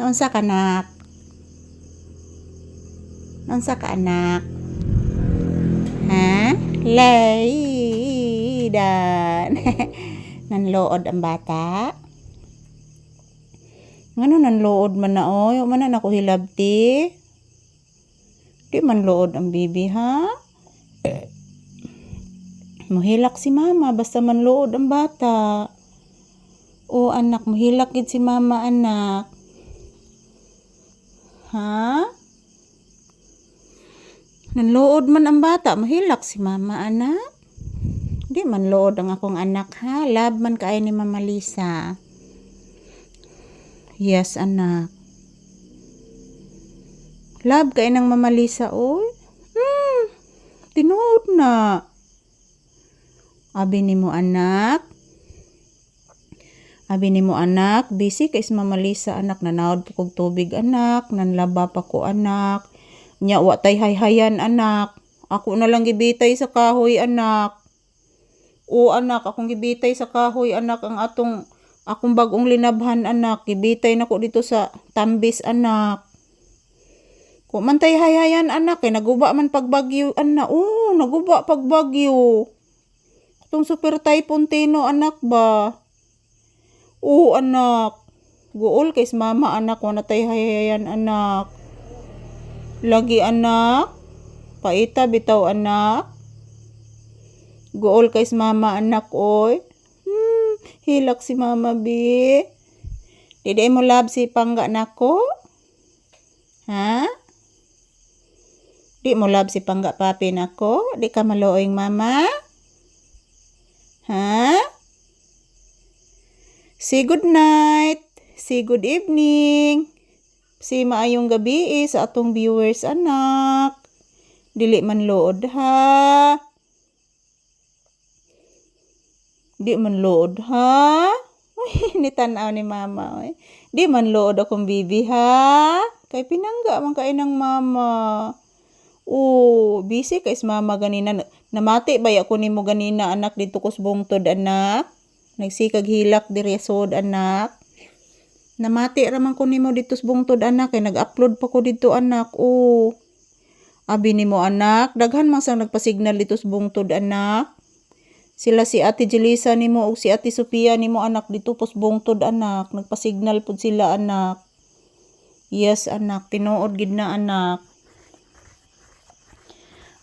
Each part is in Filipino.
Naunsa ka anak? Naunsa ka anak? Ha? Laydan. Nanlood ang bata? Ngano nanlood man na oy? Man na ako hilabti? Di man lood ang bibi ha? Mohilak si mama basta man lood ang bata. O anak, mohilak gid si mama anak. Ha? Nanlood man ang bata, mahilak si mama anak. Di man lood ang akong anak ha. Love man kaay ni Mama Lisa. Yes anak. Love kaay ng Mama Lisa oy. Tinuod na. Abi ni mo anak. Abi ni mo anak, busy kay si Mama Lisa anak, nanaod po kog tubig anak, nanlaba pa ko anak. Nya wa tay hayhayan anak. Ako na lang gibitay sa kahoy anak. O anak, akong gibitay sa kahoy anak ang akong bagong linabhan anak. Gibitay nako dito sa tambis anak. Ko man tay hayhayan anak kay naguba man pagbagyo anak. Oh, naguba pagbagyo. Itong super typhoon Tino anak ba? Oo anak. Guol kay mama anak, wala tay hayayan anak. Lagi anak. Paita bitaw anak. Guol kay mama anak oy. Hilak si mama bi. Didi mo love si pangga nako? Ha? Di mo love si pangga papi nako? Di ka maluoyng mama? Ha? Say good night. Say good evening. Say maayong gabi sa atong viewers anak. Dili man lood ha. Di man lood ha. Nitanaw ni mama. Di man lood akong bibi ha. Kay pinangga man kain ng mama. Oh, busy kay mama ganina. Namati ba ako nimo ganina anak dito kus bungtod anak? Nagsikag hilak diri sod anak. Namati raman ko nimo dito sa bungtod anak kay nag-upload pa ko dito anak. Oh. Abi nimo anak, daghan man sang nagpa-signal dito sa bungtod anak. Sila si Ate Jelisa nimo ug si Ate Sophia nimo anak dito pos bungtod anak. Nagpa-signal pud sila anak. Yes anak, tinuod gid na anak.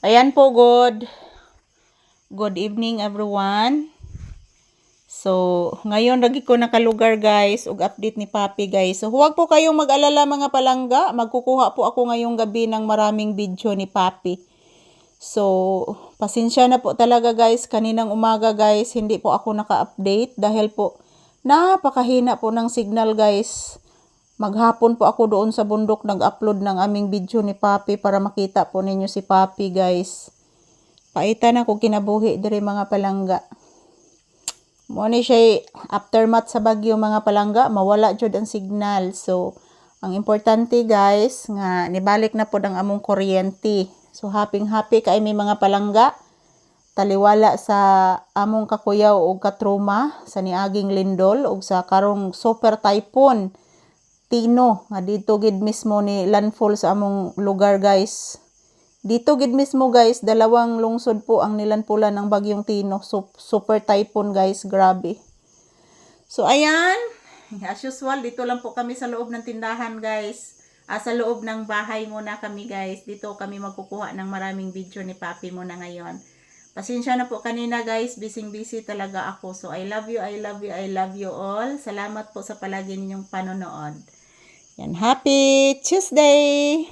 Ayan po good evening everyone. So, ngayon lagi ko nakalugar guys, ug update ni Papi guys. So, huwag po kayong mag-alala mga palangga. Magkukuha po ako ngayong gabi ng maraming video ni Papi. So, pasensya na po talaga guys. Kaninang umaga guys, hindi po ako naka-update dahil po napakahina po ng signal guys. Maghapon po ako doon sa bundok nag-upload ng aming video ni Papi para makita po ninyo si Papi guys. Paita na ko kinabuhi diri mga palangga. Muna siya aftermath sa bagyo mga palangga, mawala jud ang signal. So, ang importante guys, nga nibalik na po ang among kuryente. So, happy kay may mga palangga. Taliwala sa among kakuyaw o katruma sa niaging lindol o sa karong super typhoon Tino. Nga dito gid mismo ni landfall sa among lugar guys. Dito gid mismo guys, dalawang lungsod po ang nilanpulan ng bagyong Tino. Super typhoon guys, grabe. So ayan, as usual, dito lang po kami sa loob ng tindahan guys. Sa loob ng bahay muna kami guys. Dito kami magkukuha ng maraming video ni Papi muna ngayon. Pasensya na po kanina guys, busy talaga ako. So I love you all. Salamat po sa palagi ninyong panonood. Yan, happy Tuesday!